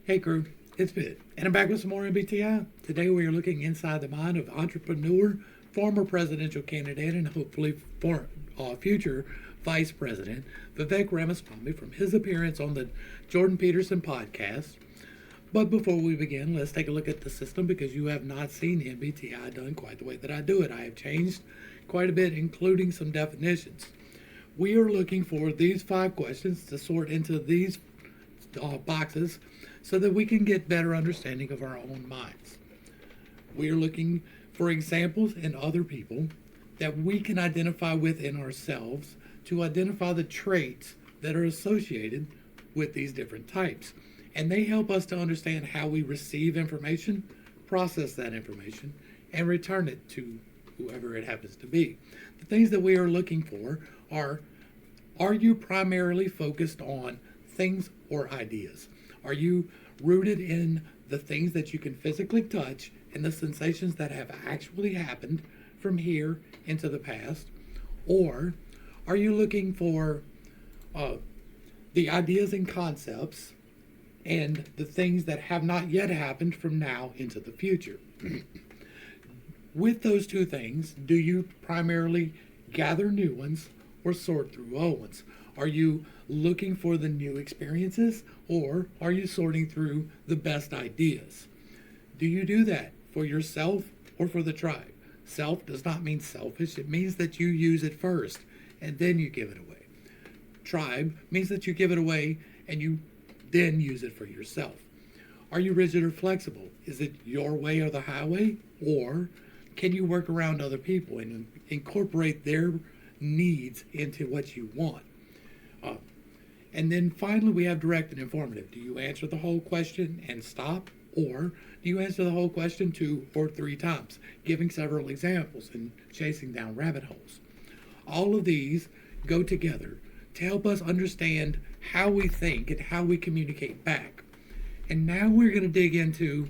Hey crew, it's Vivek, and I'm back with some more MBTI. Today we are looking inside the mind of entrepreneur, former presidential candidate, and hopefully future vice president, Vivek Ramaswamy, from his appearance on the Jordan Peterson podcast. But before we begin, let's take a look at the system because you have not seen MBTI done quite the way that I do it. I have changed quite a bit, including some definitions. We are looking for these 5 questions to sort into these boxes so that we can get better understanding of our own minds. We are looking for examples in other people that we can identify within ourselves to identify the traits that are associated with these different types. And they help us to understand how we receive information, process that information, and return it to whoever it happens to be. The things that we are looking for are you primarily focused on things or ideas? Are you rooted in the things that you can physically touch and the sensations that have actually happened from here into the past? Or are you looking for the ideas and concepts and the things that have not yet happened from now into the future? With those 2 things, do you primarily gather new ones or sort through old ones? Are you looking for the new experiences, or are you sorting through the best ideas? Do you do that for yourself or for the tribe? Self does not mean selfish. It means that you use it first and then you give it away. Tribe means that you give it away and you then use it for yourself. Are you rigid or flexible? Is it your way or the highway? Or can you work around other people and incorporate their needs into what you want? And then finally, we have direct and informative. Do you answer the whole question and stop? Or do you answer the whole question 2 or 3 times, giving several examples and chasing down rabbit holes? All of these go together to help us understand how we think and how we communicate back. And now we're going to dig into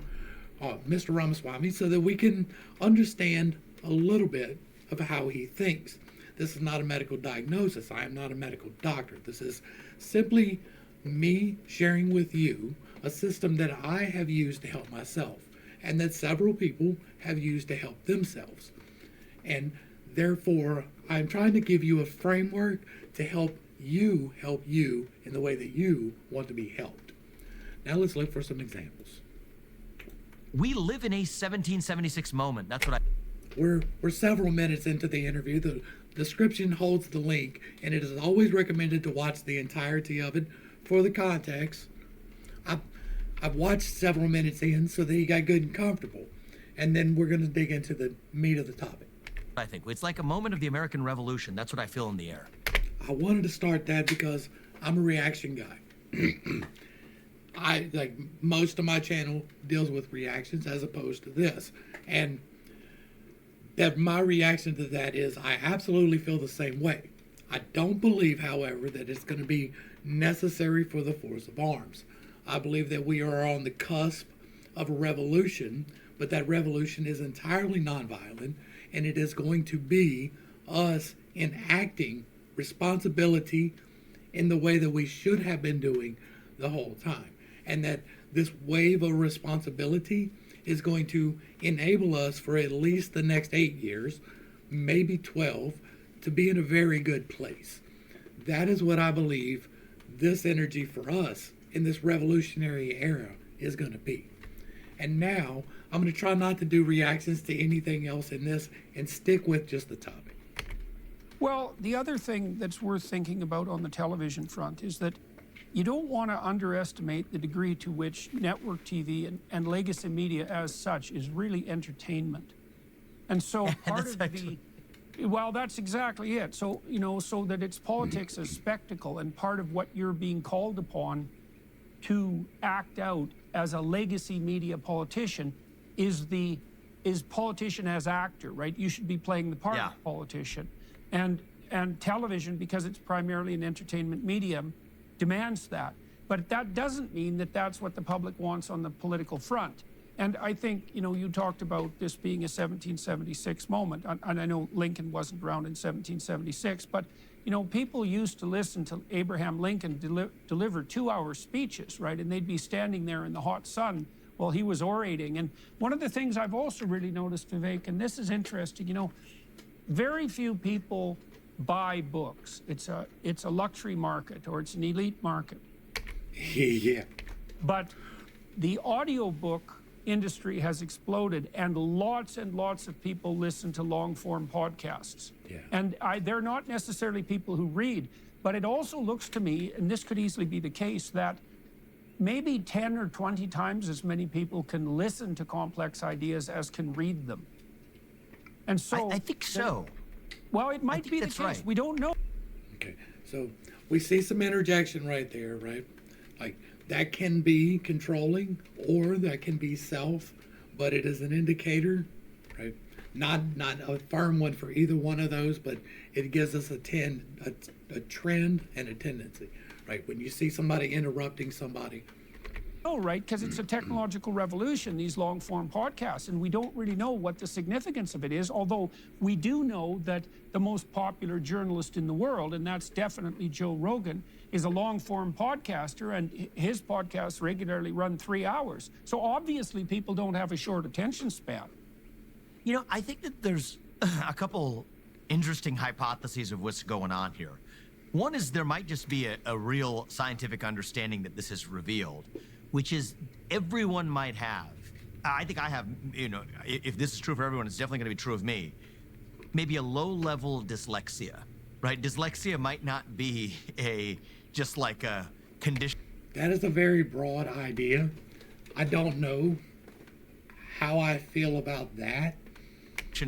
Mr. Ramaswamy so that we can understand a little bit of how he thinks. This is not a medical diagnosis. I am not a medical doctor. This is simply me sharing with you a system that I have used to help myself and that several people have used to help themselves. And therefore, I'm trying to give you a framework to help you in the way that you want to be helped. Now let's look for some examples. We live in a 1776 moment. That's what I... We're several minutes into the interview. The description holds the link, and it is always recommended to watch the entirety of it for the context. I've watched several minutes in so that you got good and comfortable, and then we're going to dig into the meat of the topic. I think it's like a moment of the American Revolution. That's what I feel in the air. I wanted to start that because I'm a reaction guy. I like most of my channel deals with reactions as opposed to this, and that my reaction to that is I absolutely feel the same way. I don't believe, however, that it's going to be necessary for the force of arms. I believe that we are on the cusp of a revolution, but that revolution is entirely nonviolent, and it is going to be us enacting responsibility in the way that we should have been doing the whole time. And that this wave of responsibility is going to enable us for at least the next 8 years, maybe 12, to be in a very good place. That is what I believe this energy for us in this revolutionary era is going to be. And now I'm going to try not to do reactions to anything else in this and stick with just the topic. Well, the other thing that's worth thinking about on the television front is that you don't want to underestimate the degree to which network TV and legacy media as such is really entertainment. And so part of well, that's exactly it. So, so that it's politics as spectacle, and part of what you're being called upon to act out as a legacy media politician is politician as actor, right? You should be playing the part of politician. And television, because it's primarily an entertainment medium, demands that. But that doesn't mean that that's what the public wants on the political front. And I think, you talked about this being a 1776 moment, and I know Lincoln wasn't around in 1776, but, people used to listen to Abraham Lincoln deliver 2-hour speeches, right? And they'd be standing there in the hot sun while he was orating. And one of the things I've also really noticed, Vivek, and this is interesting, very few people buy books. It's a luxury market, or it's an elite market. Yeah. But the audiobook industry has exploded, and lots of people listen to long-form podcasts. Yeah. And they're not necessarily people who read, but it also looks to me, and this could easily be the case, that maybe 10 or 20 times as many people can listen to complex ideas as can read them. And so I think so. Well, it might be the case. Right. We don't know. Okay, so we see some interjection right there, right? Like, that can be controlling, or that can be self, but it is an indicator, right? Not a firm one for either one of those, but it gives us a trend and a tendency, right? When you see somebody interrupting somebody. Oh, right, because it's a technological revolution, these long-form podcasts, and we don't really know what the significance of it is, although we do know that the most popular journalist in the world, and that's definitely Joe Rogan, is a long-form podcaster, and his podcasts regularly run 3 hours. So obviously people don't have a short attention span. I think that there's a couple interesting hypotheses of what's going on here. One is there might just be a real scientific understanding that this is revealed, which is everyone might have. I think I have, if this is true for everyone, it's definitely going to be true of me. Maybe a low-level dyslexia, right? Dyslexia might not be just like a condition. That is a very broad idea. I don't know how I feel about that.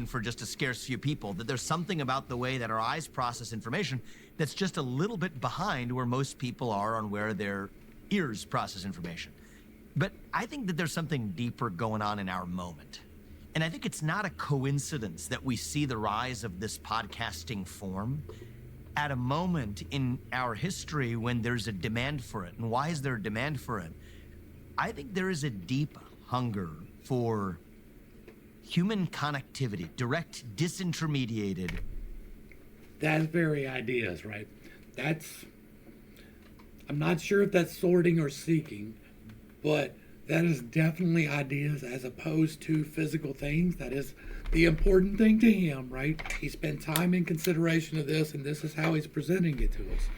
For just a scarce few people, that there's something about the way that our eyes process information that's just a little bit behind where most people are on where their ears process information. But I think that there's something deeper going on in our moment. And I think it's not a coincidence that we see the rise of this podcasting form at a moment in our history when there's a demand for it. And why is there a demand for it? I think there is a deep hunger for human connectivity, direct, disintermediated. That's very ideas, right? I'm not sure if that's sorting or seeking, but that is definitely ideas as opposed to physical things. That is the important thing to him, right? He spent time in consideration of this, and this is how he's presenting it to us.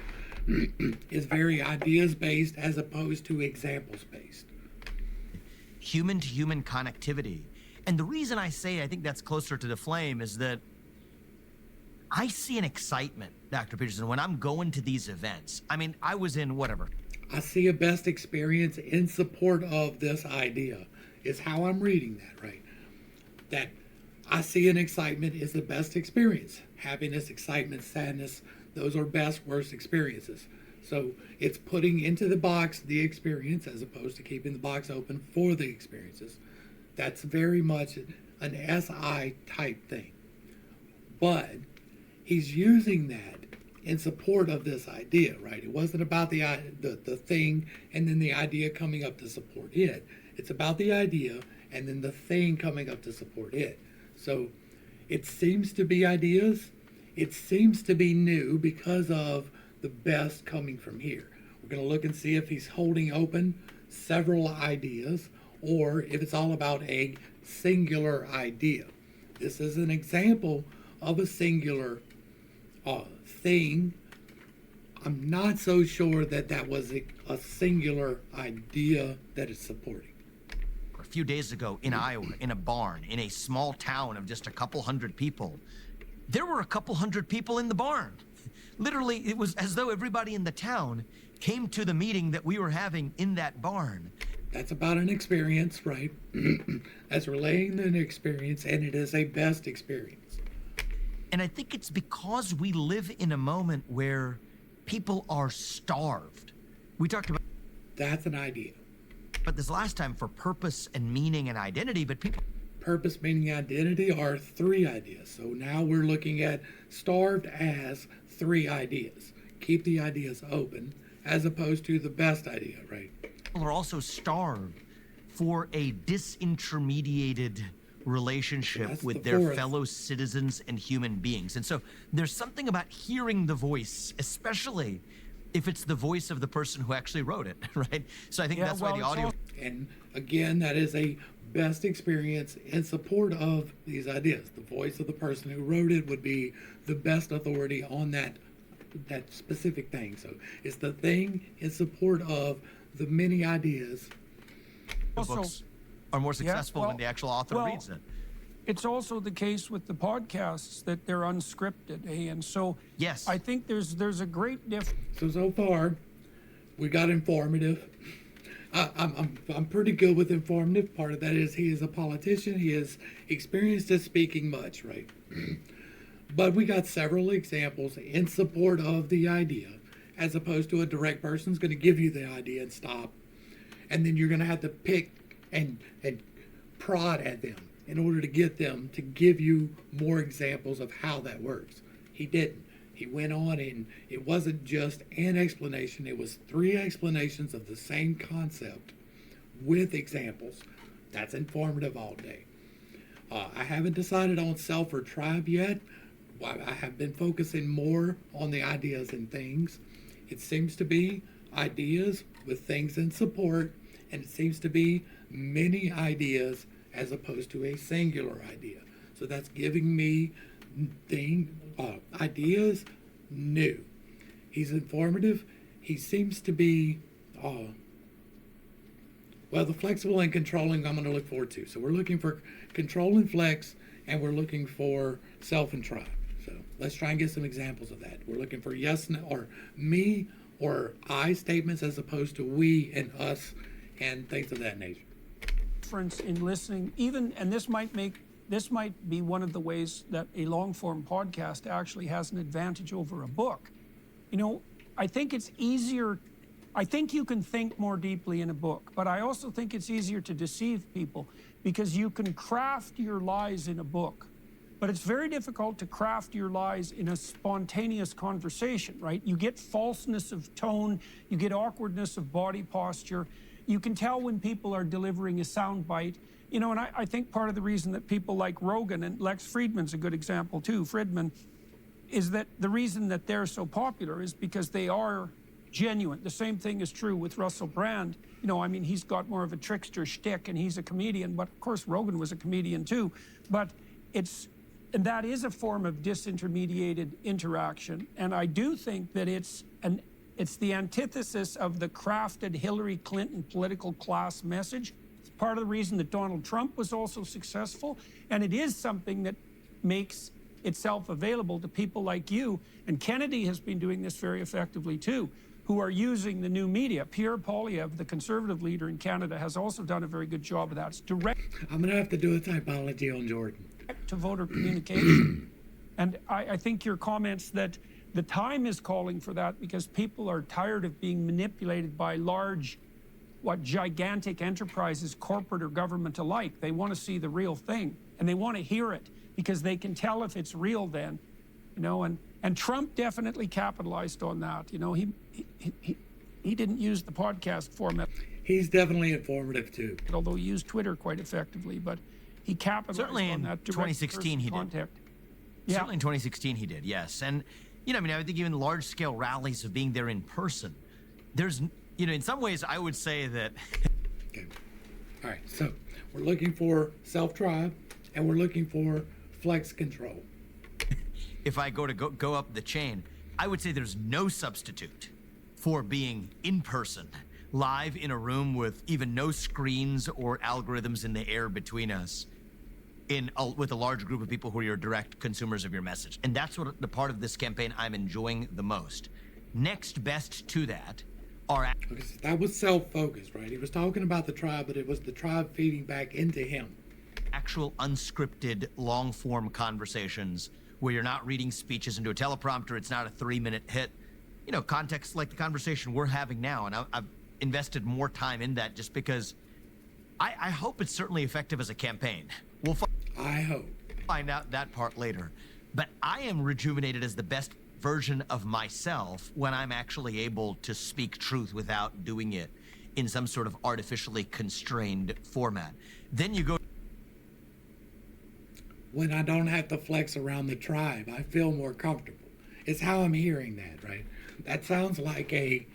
It's very ideas based as opposed to examples based. Human to human connectivity. And the reason I say I think that's closer to the flame is that I see an excitement, Dr. Peterson, when I'm going to these events. I mean, I was in whatever. I see a best experience in support of this idea, is how I'm reading that, right? That I see an excitement is the best experience. Happiness, excitement, sadness, those are best, worst experiences. So it's putting into the box the experience as opposed to keeping the box open for the experiences. That's very much an SI type thing. But he's using that in support of this idea, right? It wasn't about the thing and then the idea coming up to support it. It's about the idea and then the thing coming up to support it. So it seems to be ideas. It seems to be new because of the best coming from here. We're going to look and see if he's holding open several ideas or if it's all about a singular idea. This is an example of a singular thing. I'm not so sure that that was a singular idea that it's supporting. A few days ago in Iowa, in a barn, in a small town of just a couple hundred people, there were a couple hundred people in the barn. Literally, it was as though everybody in the town came to the meeting that we were having in that barn. That's about an experience, right? That's relaying an experience, and it is a best experience. And I think it's because we live in a moment where people are starved. We talked about That's an idea. but this last time for purpose and meaning and identity, but people Purpose, meaning, identity are three ideas. So now we're looking at starved as three ideas. Keep the ideas open as opposed to the best idea, right? are also starved for a disintermediated relationship That's with the their fourth. fellow citizens and human beings. And so there's something about hearing the voice, especially if it's the voice of the person who actually wrote it, right? So I think that's why the audio... And again, that is a best experience in support of these ideas. The voice of the person who wrote it would be the best authority on that specific thing. So it's the thing in support of the many ideas. books are more successful when the actual author reads it. It's also the case with the podcasts that they're unscripted, and so yes, I think there's a great difference. So far, we got informative. I'm pretty good with informative. Part of that is he is a politician. He is experienced at speaking much, right? But we got several examples in support of the idea, as opposed to a direct person's going to give you the idea and stop, and then you're going to have to pick and prod at them in order to get them to give you more examples of how that works. He didn't. He went on, and it wasn't just an explanation. It was 3 explanations of the same concept with examples. That's informative all day. I haven't decided on self or tribe yet. I have been focusing more on the ideas and things. It seems to be ideas with things in support, and it seems to be many ideas as opposed to a singular idea. So that's giving me ideas new. He's informative. He seems to be, the flexible and controlling I'm going to look forward to. So we're looking for control and flex, and we're looking for self and tribe. So let's try and get some examples of that. We're looking for yes or me or I statements as opposed to we and us and things of that nature. Difference in listening, and this might be one of the ways that a long form podcast actually has an advantage over a book. I think it's easier. I think you can think more deeply in a book, but I also think it's easier to deceive people because you can craft your lies in a book, but it's very difficult to craft your lies in a spontaneous conversation, right? You get falseness of tone, you get awkwardness of body posture. You can tell when people are delivering a soundbite, and I think part of the reason that people like Rogan, and Lex Friedman's a good example too, Friedman, is that the reason that they're so popular is because they are genuine. The same thing is true with Russell Brand. He's got more of a trickster shtick and he's a comedian, but of course Rogan was a comedian too. But that is a form of disintermediated interaction. And I do think that it's the antithesis of the crafted Hillary Clinton political class message. It's part of the reason that Donald Trump was also successful. And it is something that makes itself available to people like you. And Kennedy has been doing this very effectively too, who are using the new media. Pierre Poilievre, the conservative leader in Canada, has also done a very good job of that. It's direct. I'm going to have to do a typology on Jordan. To voter communication. And I think your comments that the time is calling for that because people are tired of being manipulated by large, gigantic enterprises, corporate or government alike. They want to see the real thing and they want to hear it because they can tell if it's real then, and Trump definitely capitalized on that. He didn't use the podcast format. He's definitely informative too. Although he used Twitter quite effectively, but he capitalized certainly on that. In 2016 he did. Yeah. Certainly in 2016 he did, yes. And, I think even large-scale rallies of being there in person, there's, in some ways I would say that... Okay. All right, so we're looking for self-tribe, and we're looking for flex control. If I go up the chain, I would say there's no substitute for being in person, live in a room with even no screens or algorithms in the air between us, with a large group of people who are your direct consumers of your message. And that's what the part of this campaign I'm enjoying the most. Next best to that are... That was self-focused, right? He was talking about the tribe, but it was the tribe feeding back into him. Actual unscripted, long-form conversations where you're not reading speeches into a teleprompter. It's not a 3-minute hit. Context like the conversation we're having now. And I've invested more time in that just because I hope it's certainly effective as a campaign. I hope. Find out that part later. But I am rejuvenated as the best version of myself when I'm actually able to speak truth without doing it in some sort of artificially constrained format. Then you go. When I don't have to flex around the tribe, I feel more comfortable. It's how I'm hearing that, right? That sounds like a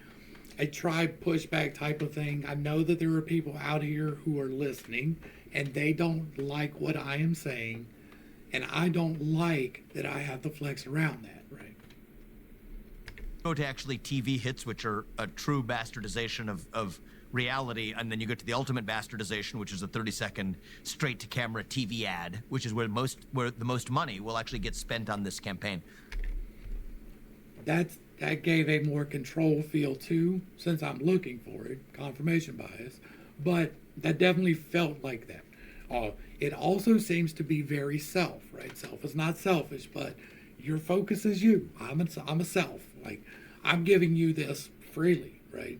tribe pushback type of thing. I know that there are people out here who are listening and they don't like what I am saying, and I don't like that I have to flex around that, right? Go to actually TV hits, which are a true bastardization of reality, and then you go to the ultimate bastardization, which is a 30-second straight-to-camera TV ad, which is where the most money will actually get spent on this campaign. That gave a more control feel too, since I'm looking for it, confirmation bias, but that definitely felt like that. It also seems to be very self, right? Self is not selfish, but your focus is you. I'm a self. Like, I'm giving you this freely, right?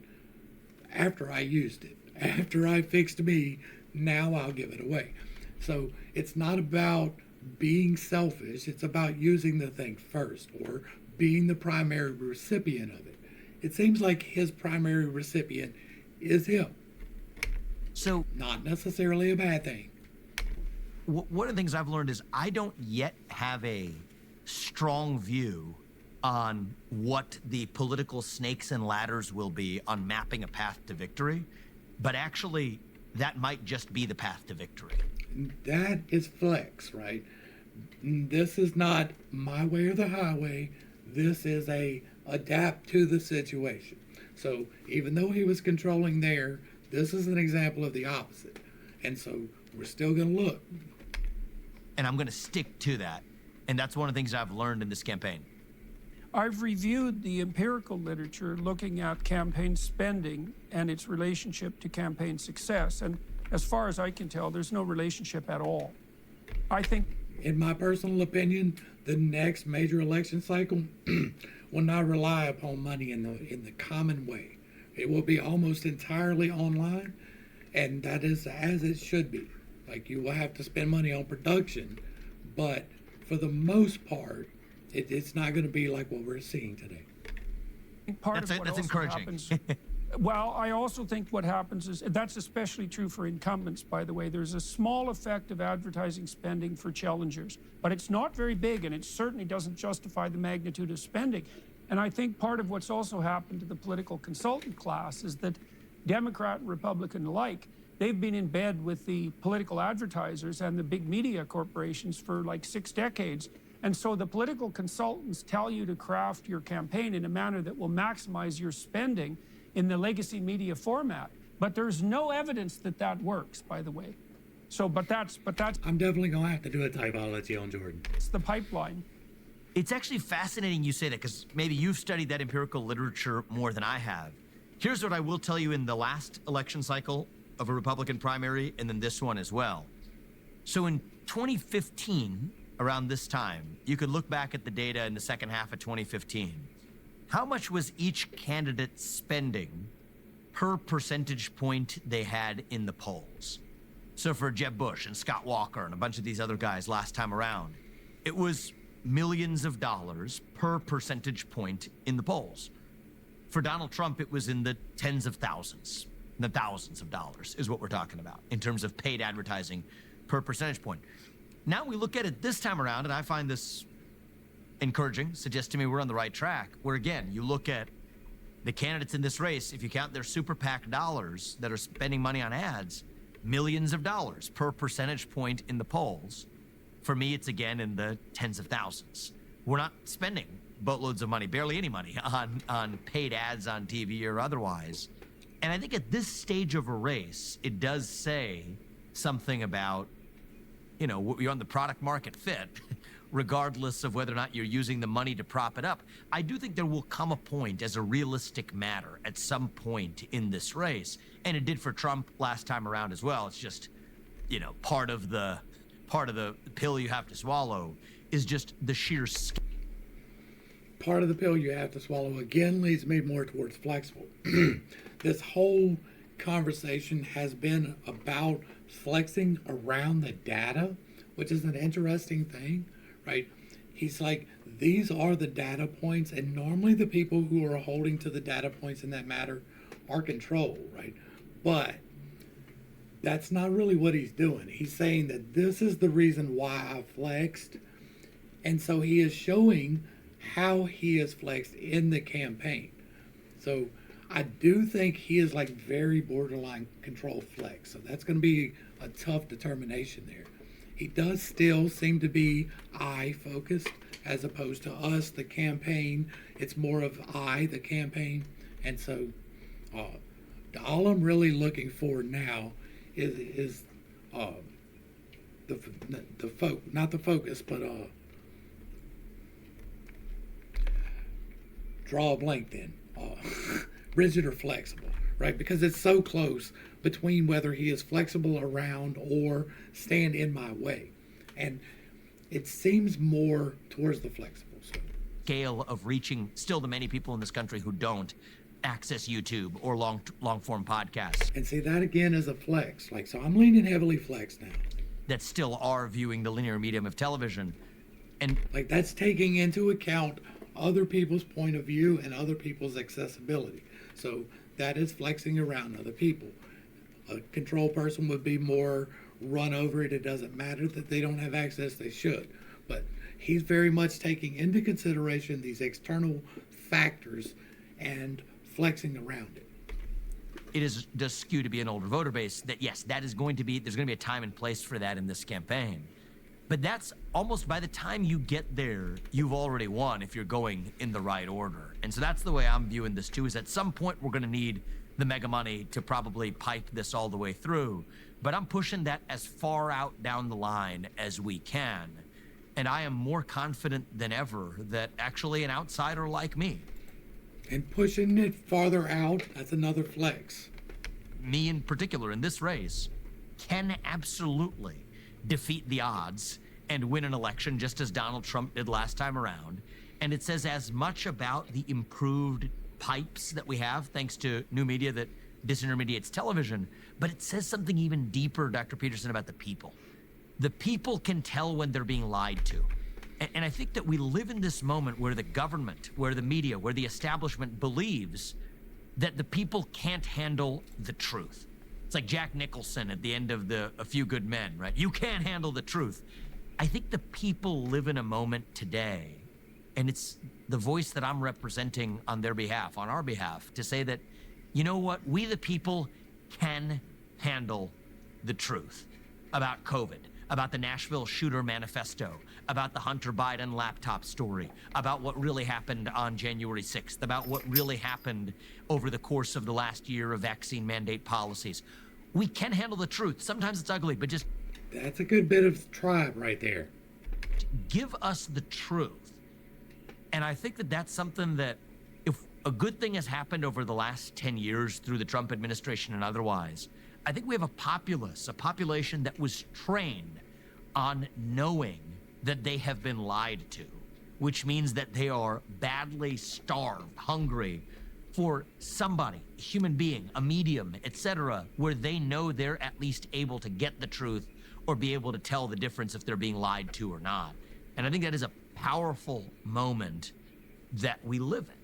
After I used it, after I fixed me, now I'll give it away. So it's not about being selfish. It's about using the thing first, or being the primary recipient of it. It seems like his primary recipient is him. So, not necessarily a bad thing. One of the things I've learned is I don't yet have a strong view on what the political snakes and ladders will be on mapping a path to victory, but actually that might just be the path to victory. That is flex, right? This is not my way or the highway. This is a adapt to the situation. So even though he was controlling there, this is an example of the opposite. And so we're still going to look. And I'm going to stick to that. And that's one of the things I've learned in this campaign. I've reviewed the empirical literature looking at campaign spending and its relationship to campaign success. And as far as I can tell, there's no relationship at all. I think, in my personal opinion, the next major election cycle will not rely upon money in the common way. It will be almost entirely online, and that is as it should be. Like, you will have to spend money on production, but for the most part, it's not going to be like what we're seeing today. That's encouraging. Well, I also think what happens is, that's especially true for incumbents, by the way. There's a small effect of advertising spending for challengers, but it's not very big, and it certainly doesn't justify the magnitude of spending. And I think part of what's also happened to the political consultant class is that Democrat and Republican alike, they've been in bed with the political advertisers and the big media corporations for like 6 decades. And so the political consultants tell you to craft your campaign in a manner that will maximize your spending in the legacy media format. But there's no evidence that that works, by the way. So, but that's I'm definitely going to have to do a typology on Jordan. it's the pipeline. It's actually fascinating you say that, because maybe you've studied that empirical literature more than I have. Here's what I will tell you in the last election cycle of a Republican primary, and then this one as well. So in 2015, around this time, you could look back at the data in the second half of 2015. How much was each candidate spending per percentage point they had in the polls? So for Jeb Bush and Scott Walker and a bunch of these other guys last time around, it was millions of dollars per percentage point in the polls. For Donald Trump, it was in the tens of thousands. The thousands of dollars is what we're talking about in terms of paid advertising per percentage point. Now we look at it this time around, and I find this encouraging, suggests to me we're on the right track, where again, you look at the candidates in this race, if you count their super PAC dollars that are spending money on ads, millions of dollars per percentage point in the polls. For me, it's again in the tens of thousands. We're not spending boatloads of money, barely any money, on paid ads on TV or otherwise. And I think at this stage of a race, it does say something about, you know, you're on the product market fit, regardless of whether or not you're using the money to prop it up. I do think there will come a point as a realistic matter at some point in this race. And it did for Trump last time around as well. It's just, you know, part of the pill you have to swallow is just the sheer scale. Part of the pill you have to swallow again leads me more towards flexible. This whole conversation has been about flexing around the data, which is an interesting thing, right? He's like, these are the data points, and normally the people who are holding to the data points in that matter are control, right? But that's not really what he's doing. He's saying that this is the reason why I flexed. And so he is showing how he is flexed in the campaign. So I do think he is like very borderline control flex. So that's going to be a tough determination there. He does still seem to be I focused as opposed to us, the campaign. It's more of I, the campaign. And so all I'm really looking for now is not the focus, but draw a blank then. Rigid or flexible, right? Because it's so close between whether he is flexible around or stand in my way. And it seems more towards the flexible. So. Scale of reaching still the many people in this country who don't access YouTube or long form podcasts. And see, that again is a flex. Like, so I'm leaning heavily flex now. That still are viewing the linear medium of television. And like that's taking into account other people's point of view and other people's accessibility. So that is flexing around other people. A control person would be more run over it. It doesn't matter that they don't have access, they should. But he's very much taking into consideration these external factors and flexing around it. It does skew to be an older voter base that, yes, there's going to be a time and place for that in this campaign. But that's almost by the time you get there, you've already won if you're going in the right order. And so that's the way I'm viewing this too, is at some point we're going to need the mega money to probably pipe this all the way through. But I'm pushing that as far out down the line as we can. And I am more confident than ever that actually an outsider like me, and pushing it farther out, that's another flex. Me in particular in this race, can absolutely defeat the odds and win an election just as Donald Trump did last time around. And it says as much about the improved pipes that we have thanks to new media that disintermediates television, but it says something even deeper, Dr. Peterson, about the people. The people can tell when they're being lied to. And I think that we live in this moment where the government, where the media, where the establishment believes that the people can't handle the truth. It's like Jack Nicholson at the end of A Few Good Men, right? You can't handle the truth. I think the people live in a moment today, and it's the voice that I'm representing on their behalf, on our behalf, to say that, you know what, we the people can handle the truth about COVID, about the Nashville shooter manifesto, about the Hunter Biden laptop story, about what really happened on January 6th, about what really happened over the course of the last year of vaccine mandate policies. We can handle the truth. Sometimes it's ugly, but just... That's a good bit of tribe right there. Give us the truth. And I think that that's something that, if a good thing has happened over the last 10 years through the Trump administration and otherwise, I think we have a population that was trained on knowing that they have been lied to, which means that they are badly starved, hungry for somebody, a human being, a medium, etc., where they know they're at least able to get the truth or be able to tell the difference if they're being lied to or not. And I think that is a powerful moment that we live in.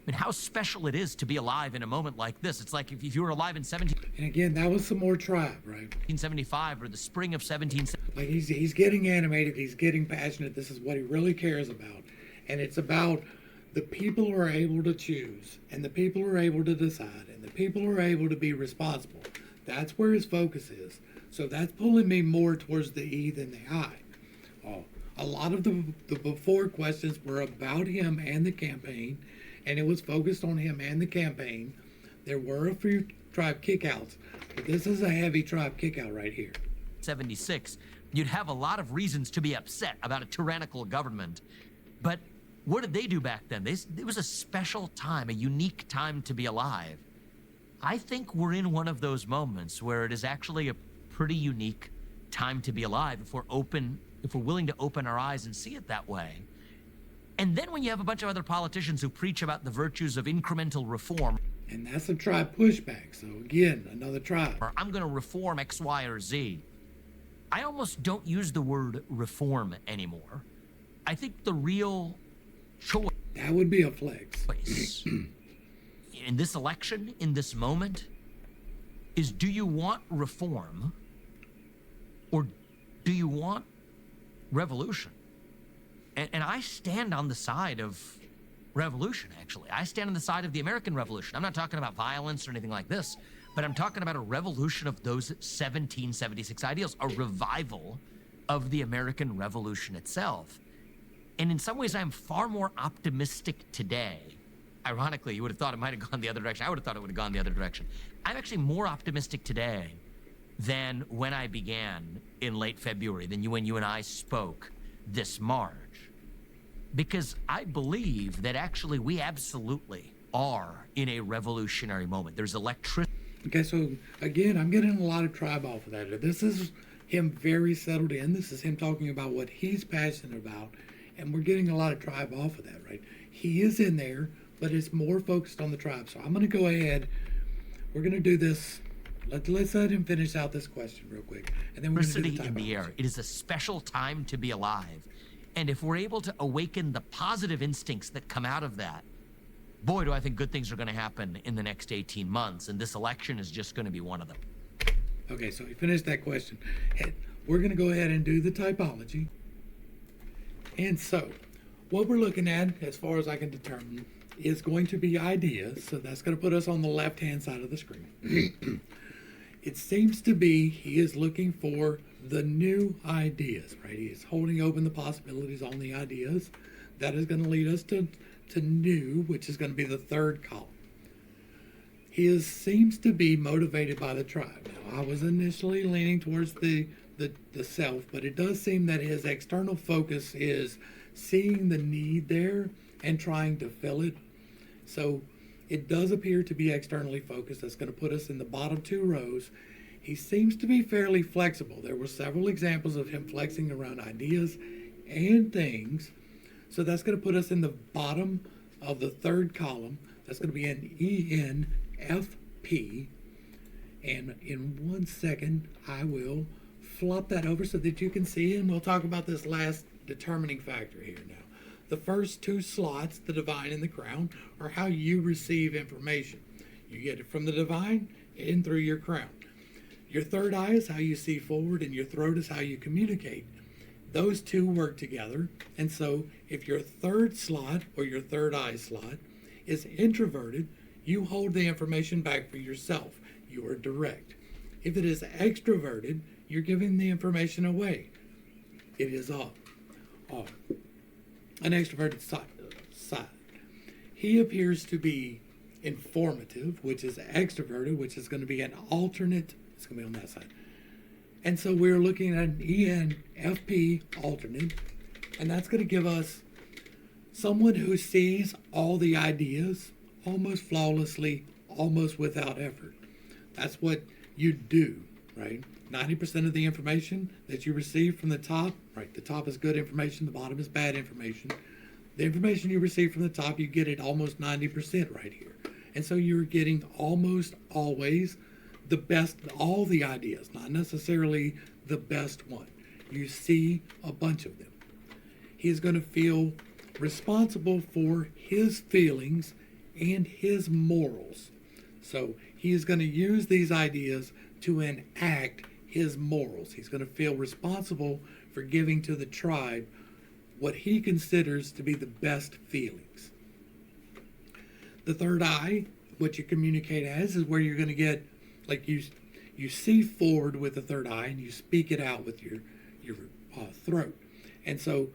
I mean, how special it is to be alive in a moment like this. It's like if you were alive in And again, that was some more tribe, right? 1775 or the spring of 1770. Like he's getting animated, he's getting passionate. This is what he really cares about. And it's about the people who are able to choose, and the people who are able to decide, and the people who are able to be responsible. That's where his focus is. So that's pulling me more towards the E than the I. A lot of the before questions were about him and the campaign, and it was focused on him and the campaign. There were a few tribe kickouts, but this is a heavy tribe kickout right here. 76, you'd have a lot of reasons to be upset about a tyrannical government. But what did they do back then? It was a special time, a unique time to be alive. I think we're in one of those moments where it is actually a pretty unique time to be alive if we're willing to open our eyes and see it that way. And then when you have a bunch of other politicians who preach about the virtues of incremental reform. And that's a tribe pushback. So again, another tribe. Or I'm going to reform X, Y, or Z. I almost don't use the word reform anymore. I think the real choice. That would be a flex. In this election, in this moment, is, do you want reform or do you want revolution? And I stand on the side of revolution, actually. I stand on the side of the American Revolution. I'm not talking about violence or anything like this, but I'm talking about a revolution of those 1776 ideals, a revival of the American Revolution itself. And in some ways, I'm far more optimistic today. Ironically, you would have thought it might have gone the other direction. I would have thought it would have gone the other direction. I'm actually more optimistic today than when I began in late February, than when you and I spoke this March. Because I believe that actually we absolutely are in a revolutionary moment. There's electricity. Okay, so again, I'm getting a lot of tribe off of that. This is him very settled in. This is him talking about what he's passionate about, and we're getting a lot of tribe off of that, right? He is in there, but it's more focused on the tribe. So I'm going to go ahead. We're going to do this. Let's let him finish out this question real quick, and then we're going to do the in the air. It is a special time to be alive. And if we're able to awaken the positive instincts that come out of that, boy, do I think good things are going to happen in the next 18 months. And this election is just going to be one of them. Okay, so he finished that question. And we're going to go ahead and do the typology. And so what we're looking at, as far as I can determine, is going to be ideas. So that's going to put us on the left-hand side of the screen. It seems to be he is looking for the new ideas, right? He is holding open the possibilities on the ideas. That is going to lead us to new, which is going to be the third column. He seems to be motivated by the tribe. Now, I was initially leaning towards the self, but it does seem that his external focus is seeing the need there and trying to fill it. So it does appear to be externally focused. That's going to put us in the bottom two rows. He seems to be fairly flexible. There were several examples of him flexing around ideas and things. So that's going to put us in the bottom of the third column. That's going to be an ENFP. And in 1 second, I will flop that over so that you can see, and we'll talk about this last determining factor here now. The first two slots, the divine and the crown, are how you receive information. You get it from the divine and through your crown. Your third eye is how you see forward, and your throat is how you communicate. Those two work together, and so if your third slot or your third eye slot is introverted, you hold the information back for yourself. You are direct. If it is extroverted, you're giving the information away. It is an extroverted side. He appears to be informative, which is extroverted, which is going to be an alternate. It's going to be on that side. And so we're looking at an ENFP alternate, and that's going to give us someone who sees all the ideas almost flawlessly, almost without effort. That's what you do, right? 90% of the information that you receive from the top, right? The top is good information, the bottom is bad information. The information you receive from the top, you get it almost 90% right here. And so you're getting almost always the best, all the ideas, not necessarily the best one. You see a bunch of them. He's going to feel responsible for his feelings and his morals. So he is going to use these ideas to enact his morals. He's going to feel responsible for giving to the tribe what he considers to be the best feelings. The third eye, what you communicate as, is where you're going to get, like you see forward with the third eye and you speak it out with your throat. And so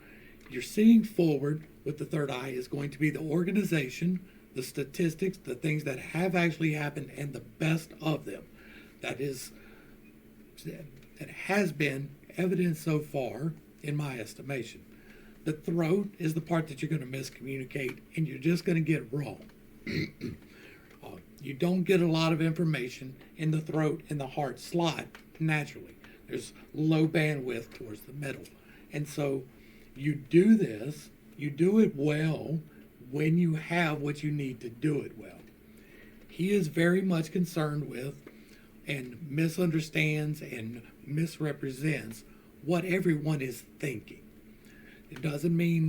you're seeing forward with the third eye is going to be the organization, the statistics, the things that have actually happened, and the best of them. That has been evident so far, in my estimation. The throat is the part that you're going to miscommunicate, and you're just going to get wrong. You don't get a lot of information in the throat and the heart slot naturally. There's low bandwidth towards the middle. And so you do this, you do it well when you have what you need to do it well. He is very much concerned with and misunderstands and misrepresents what everyone is thinking. It doesn't mean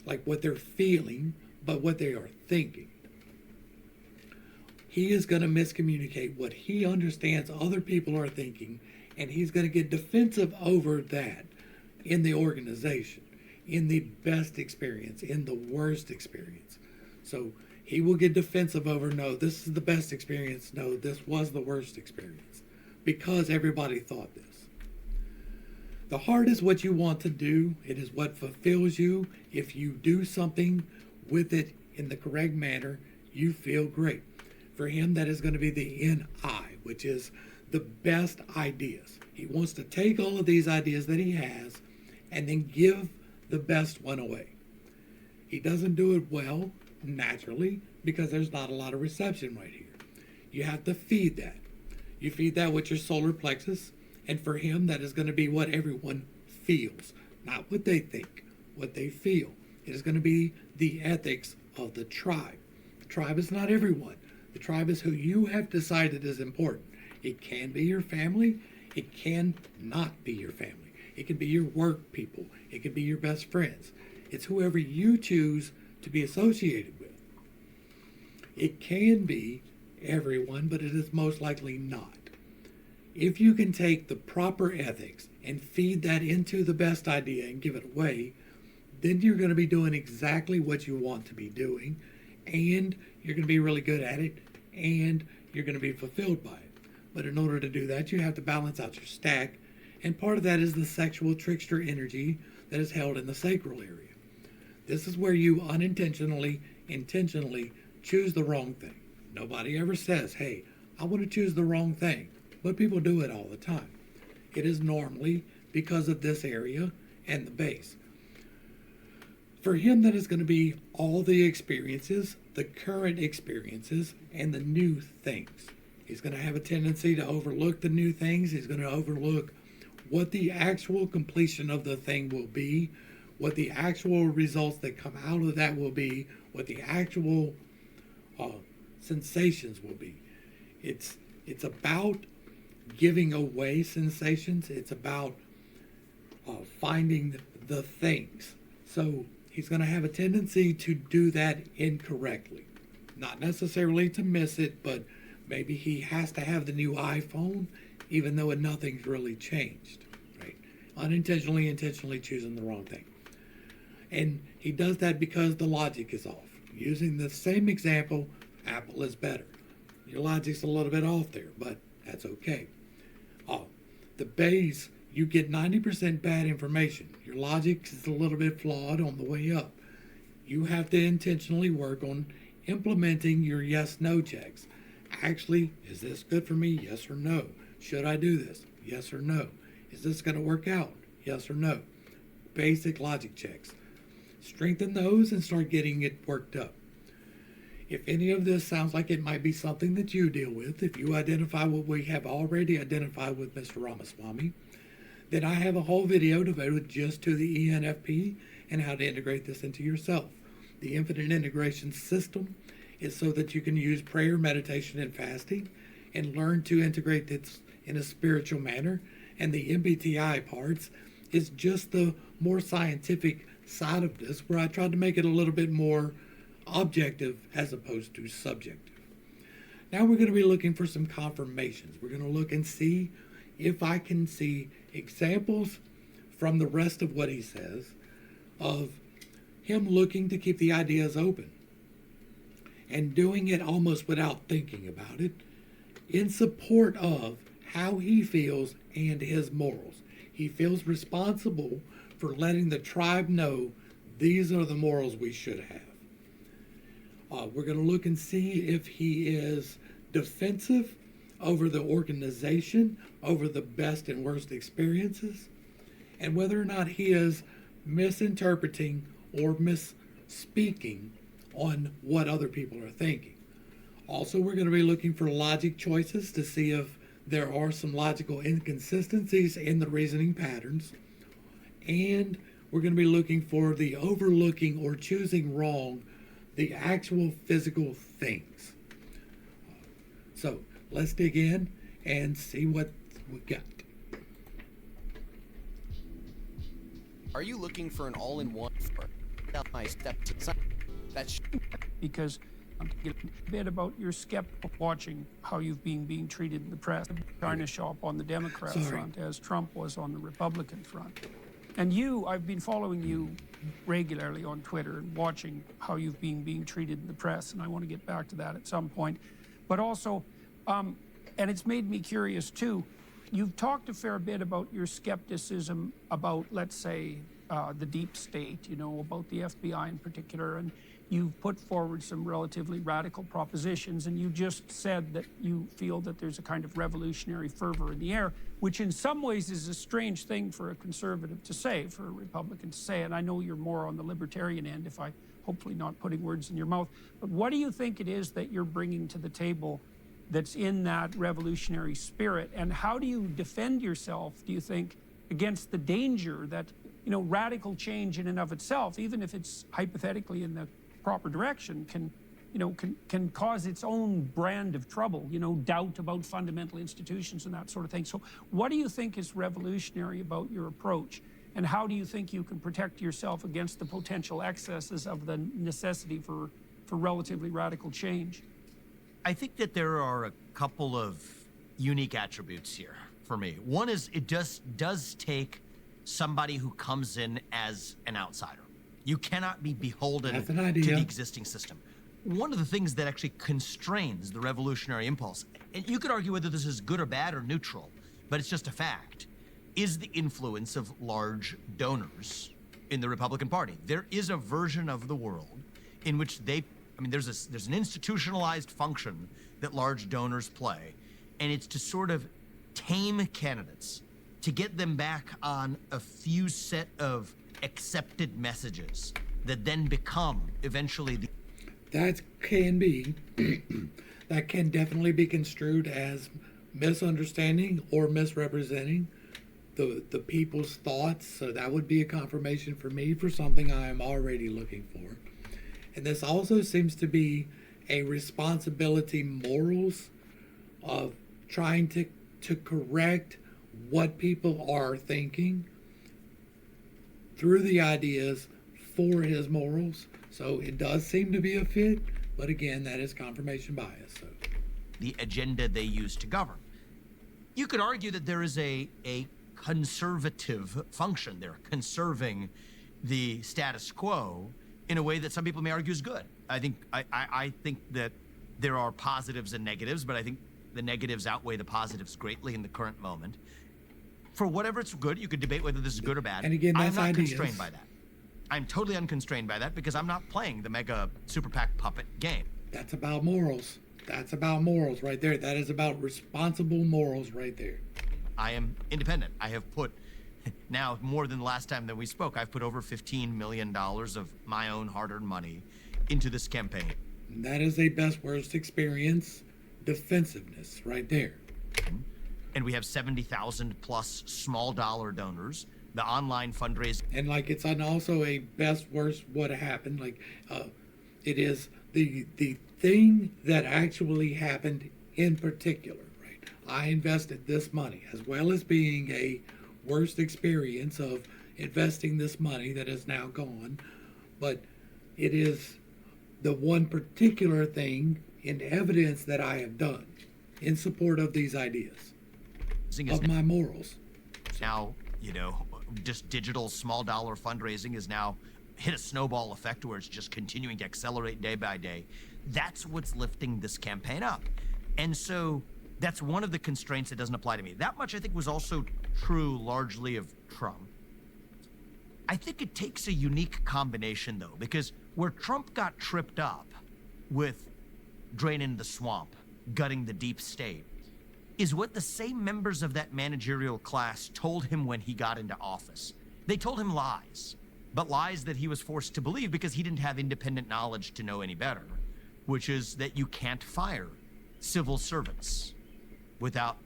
like what they're feeling, but what they are thinking. he is going to miscommunicate what he understands other people are thinking, and he's going to get defensive over that in the organization, in the best experience, in the worst experience. So he will get defensive over, no, this is the best experience, no, this was the worst experience, because everybody thought this. The heart is what you want to do. It is what fulfills you. If you do something with it in the correct manner, you feel great. For him, that is going to be the NI, which is the best ideas. He wants to take all of these ideas that he has and then give the best one away. He doesn't do it well, naturally, because there's not a lot of reception right here. You have to feed that. You feed that with your solar plexus. And for him, that is going to be what everyone feels, not what they think, what they feel. It is going to be the ethics of the tribe. The tribe is not everyone. The tribe is who you have decided is important. It can be your family. It can not be your family. It can be your work people. It can be your best friends. It's whoever you choose to be associated with. It can be everyone, but it is most likely not. If you can take the proper ethics and feed that into the best idea and give it away, then you're going to be doing exactly what you want to be doing, and you're going to be really good at it, and you're going to be fulfilled by it. But in order to do that, you have to balance out your stack, and part of that is the sexual trickster energy that is held in the sacral area. This is where you unintentionally, intentionally choose the wrong thing. Nobody ever says, hey, I want to choose the wrong thing. But people do it all the time. It is normally because of this area and the base. For him, that is going to be all the experiences, the current experiences, and the new things. He's going to have a tendency to overlook the new things. He's going to overlook what the actual completion of the thing will be, what the actual results that come out of that will be, what the actual sensations will be. It's about giving away sensations. It's about finding the things. So he's going to have a tendency to do that incorrectly. Not necessarily to miss it, but maybe he has to have the new iPhone, even though nothing's really changed. Right? Unintentionally, intentionally choosing the wrong thing. And he does that because the logic is off. Using the same example, Apple is better. Your logic's a little bit off there, but that's okay. The base, you get 90% bad information. Your logic is a little bit flawed on the way up. You have to intentionally work on implementing your yes-no checks. Actually, is this good for me? Yes or no. Should I do this? Yes or no. Is this going to work out? Yes or no. Basic logic checks. Strengthen those and start getting it worked up. If any of this sounds like it might be something that you deal with, if you identify what we have already identified with Mr. Ramaswamy, then I have a whole video devoted just to the ENFP and how to integrate this into yourself. The infinite integration system is so that you can use prayer, meditation, and fasting and learn to integrate this in a spiritual manner. And the MBTI parts is just the more scientific side of this, where I tried to make it a little bit more objective as opposed to subjective. Now we're going to be looking for some confirmations. We're going to look and see if I can see examples from the rest of what he says of him looking to keep the ideas open and doing it almost without thinking about it in support of how he feels and his morals. He feels responsible for letting the tribe know these are the morals we should have. We're going to look and see if he is defensive over the organization, over the best and worst experiences, and whether or not he is misinterpreting or misspeaking on what other people are thinking. Also, we're going to be looking for logic choices to see if there are some logical inconsistencies in the reasoning patterns, and we're going to be looking for the overlooking or choosing wrong the actual physical things. So let's dig in and see what we got. Are you looking for an all-in-one for step-by-step? Because Get a bit about your skeptical watching how you've been being treated in the press, trying to shop on the Democrat front as Trump was on the Republican front. And I've been following you regularly on Twitter and watching how you've been being treated in the press, and I want to get back to that at some point. But also, and it's made me curious too, you've talked a fair bit about your skepticism about, let's say, the deep state, about the FBI in particular, and you've put forward some relatively radical propositions, and you just said that you feel that there's a kind of revolutionary fervor in the air, which in some ways is a strange thing for a conservative to say, for a Republican to say, and I know you're more on the libertarian end, if I hopefully not putting words in your mouth, but what do you think it is that you're bringing to the table that's in that revolutionary spirit, and how do you defend yourself, do you think, against the danger that, radical change in and of itself, even if it's hypothetically in the proper direction, can cause its own brand of trouble, doubt about fundamental institutions and that sort of thing. So what do you think is revolutionary about your approach, and how do you think you can protect yourself against the potential excesses of the necessity for relatively radical change? I think that there are a couple of unique attributes here for me. One is it does take somebody who comes in as an outsider. You cannot be beholden to the existing system. One of the things that actually constrains the revolutionary impulse, and you could argue whether this is good or bad or neutral, but it's just a fact, is the influence of large donors in the Republican Party. There is a version of the world in which there's an institutionalized function that large donors play, and it's to sort of tame candidates, to get them back on a few set of accepted messages that then become eventually the... That can definitely be construed as misunderstanding or misrepresenting the people's thoughts. So that would be a confirmation for me for something I am already looking for. And this also seems to be a responsibility morals of trying to correct what people are thinking through the ideas for his morals. So it does seem to be a fit, but again, that is confirmation bias. So the agenda they use to govern. You could argue that there is a conservative function there, conserving the status quo in a way that some people may argue is good. I think that there are positives and negatives, but I think the negatives outweigh the positives greatly in the current moment. For whatever it's good, you could debate whether this is good or bad. And again, that's I'm not ideas. constrained by that. I'm totally unconstrained by that because I'm not playing the mega super PAC puppet game. That's about morals. That's about morals right there. That is about responsible morals right there. I am independent. I have put, now more than the last time that we spoke, I've put over $15 million of my own hard-earned money into this campaign. And that is a best worst experience defensiveness right there. And we have 70,000 plus small dollar donors. The online fundraising. And it's also a best worst what happened. It is the thing that actually happened in particular, right? I invested this money, as well as being a worst experience of investing this money that is now gone. But it is the one particular thing in evidence that I have done in support of these ideas, of my morals. Now, just digital small dollar fundraising is now hit a snowball effect where it's just continuing to accelerate day by day. That's what's lifting this campaign up. And so that's one of the constraints that doesn't apply to me. That much I think was also true largely of Trump. I think it takes a unique combination though, because where Trump got tripped up with draining the swamp, gutting the deep state, is what the same members of that managerial class told him when he got into office. They told him lies, but lies that he was forced to believe because he didn't have independent knowledge to know any better, which is that you can't fire civil servants without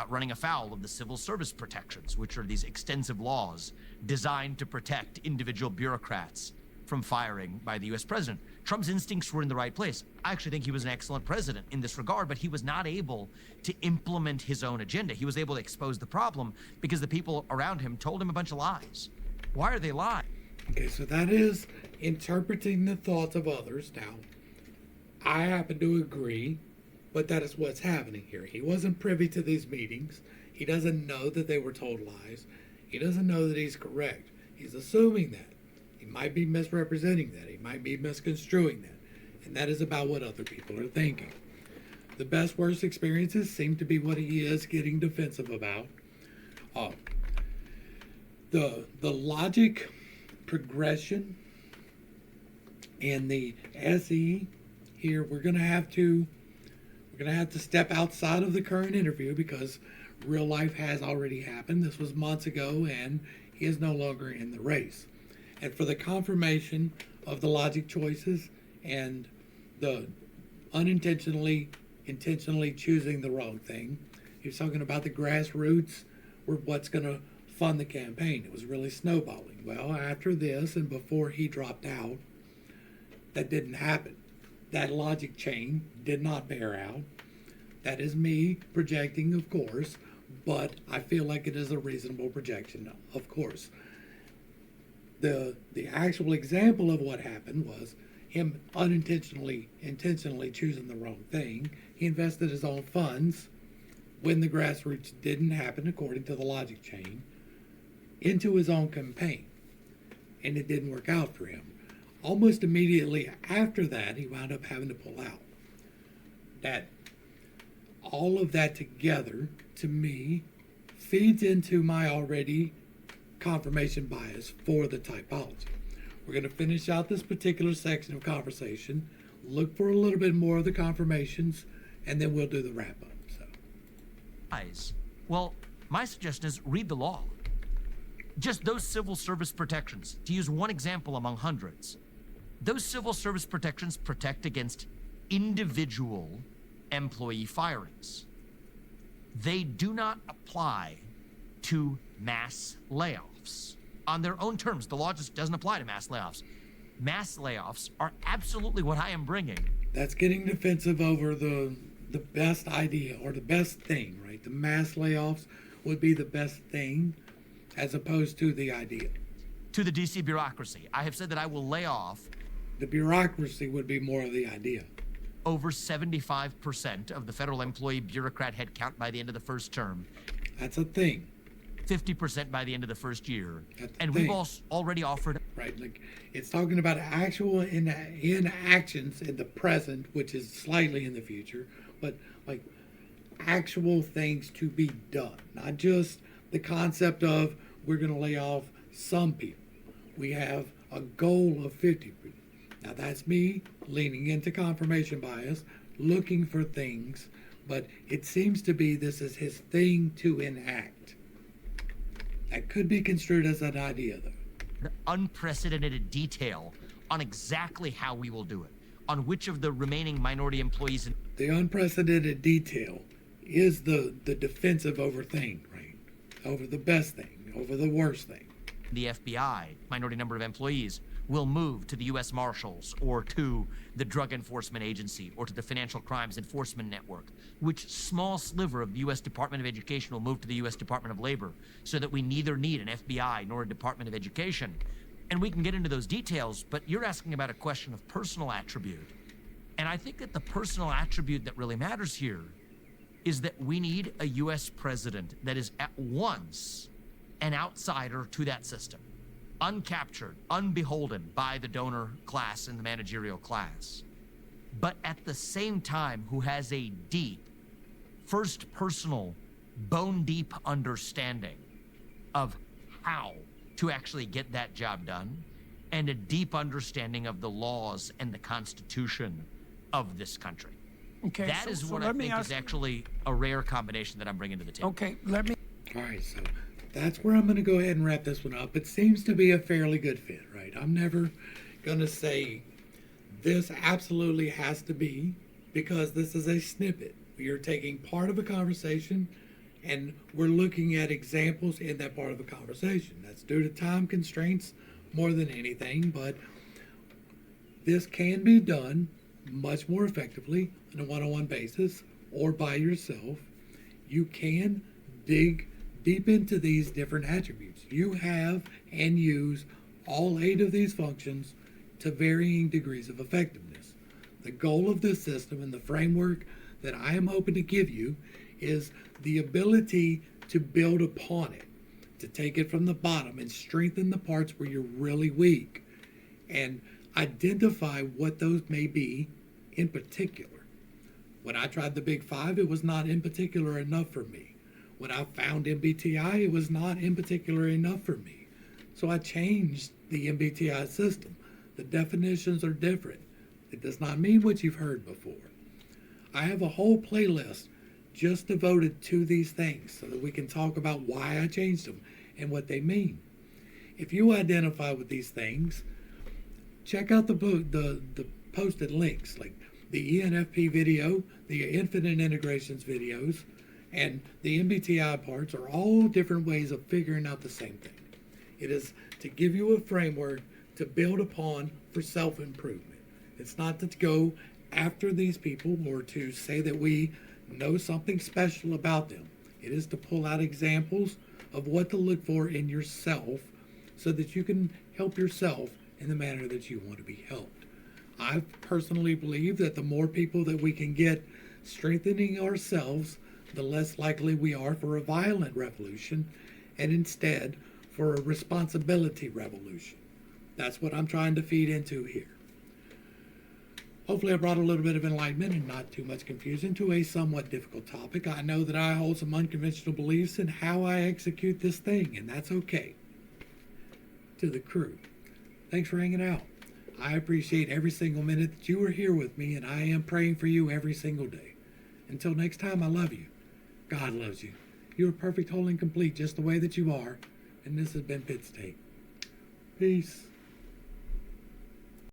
running afoul of the civil service protections, which are these extensive laws designed to protect individual bureaucrats from firing by the US president. Trump's instincts were in the right place. I actually think he was an excellent president in this regard, but he was not able to implement his own agenda. He was able to expose the problem because the people around him told him a bunch of lies. Why are they lying? Okay, so that is interpreting the thoughts of others. Now, I happen to agree, but that is what's happening here. He wasn't privy to these meetings. He doesn't know that they were told lies. He doesn't know that he's correct. He's assuming that. He might be misrepresenting that. He might be misconstruing that. And that is about what other people are thinking. The best worst experiences seem to be what he is getting defensive about. The logic progression and the SE here, we're gonna have to step outside of the current interview because real life has already happened. This was months ago and he is no longer in the race. And for the confirmation of the logic choices and the intentionally choosing the wrong thing, he was talking about the grassroots were what's going to fund the campaign. It was really snowballing. Well, after this and before he dropped out, that didn't happen. That logic chain did not bear out. That is me projecting, of course, but I feel like it is a reasonable projection, of course. The actual example of what happened was him intentionally choosing the wrong thing. He invested his own funds when the grassroots didn't happen according to the logic chain into his own campaign, and it didn't work out for him. Almost immediately after that, he wound up having to pull out. That all of that together, to me, feeds into my already confirmation bias for the typology. We're going to finish out this particular section of conversation, look for a little bit more of the confirmations, and then we'll do the wrap up. Well, my suggestion is read the law. Just those civil service protections, to use one example among hundreds. Those civil service protections protect against individual employee firings. They do not apply to mass layoffs. On their own terms, the law just doesn't apply to mass layoffs. Mass layoffs are absolutely what I am bringing. That's getting defensive over the best idea or the best thing, right? The mass layoffs would be the best thing as opposed to the idea. To the DC bureaucracy, I have said that I will lay off. The bureaucracy would be more of the idea. Over 75% of the federal employee bureaucrat headcount by the end of the first term. That's a thing. 50% by the end of the first year. And thing. we've already offered. Right, like it's talking about actual inactions in the present, which is slightly in the future, but like actual things to be done, not just the concept of we're going to lay off some people. We have a goal of 50 people. Now that's me leaning into confirmation bias, looking for things, but it seems to be this is his thing to enact. That could be construed as an idea, though. Unprecedented detail on exactly how we will do it, on which of the remaining minority employees. The unprecedented detail is the defensive over thing, right? Over the best thing, over the worst thing. The FBI, minority number of employees, will move to the U.S. Marshals or to the Drug Enforcement Agency or to the Financial Crimes Enforcement Network, which small sliver of the U.S. Department of Education will move to the U.S. Department of Labor, so that we neither need an FBI nor a Department of Education. And we can get into those details, but you're asking about a question of personal attribute. And I think that the personal attribute that really matters here is that we need a U.S. president that is at once an outsider to that system, uncaptured, unbeholden by the donor class and the managerial class, but at the same time who has a deep, first personal, bone-deep understanding of how to actually get that job done, and a deep understanding of the laws and the Constitution of this country. Okay, That is what I think is actually a rare combination that I'm bringing to the table. Okay, let me. All right, so that's where I'm going to go ahead and wrap this one up. It seems to be a fairly good fit, right? I'm never going to say this absolutely has to be, because this is a snippet. We are taking part of a conversation and we're looking at examples in that part of a conversation. That's due to time constraints more than anything, but this can be done much more effectively on a one-on-one basis or by yourself. You can dig deep into these different attributes. You have and use all 8 of these functions to varying degrees of effectiveness. The goal of this system and the framework that I am hoping to give you is the ability to build upon it, to take it from the bottom and strengthen the parts where you're really weak and identify what those may be in particular. When I tried the Big Five, it was not in particular enough for me. When I found MBTI, it was not in particular enough for me. So I changed the MBTI system. The definitions are different. It does not mean what you've heard before. I have a whole playlist just devoted to these things so that we can talk about why I changed them and what they mean. If you identify with these things, check out the posted links, like the ENFP video, the Infinite Integrations videos, and the MBTI parts are all different ways of figuring out the same thing. It is to give you a framework to build upon for self-improvement. It's not to go after these people or to say that we know something special about them. It is to pull out examples of what to look for in yourself so that you can help yourself in the manner that you want to be helped. I personally believe that the more people that we can get strengthening ourselves, the less likely we are for a violent revolution, and instead for a responsibility revolution. That's what I'm trying to feed into here. Hopefully I brought a little bit of enlightenment and not too much confusion to a somewhat difficult topic. I know that I hold some unconventional beliefs in how I execute this thing, and that's okay. To the crew, thanks for hanging out. I appreciate every single minute that you are here with me, and I am praying for you every single day. Until next time, I love you. God loves you. You are perfect, whole, and complete just the way that you are. And this has been Pit State. Peace.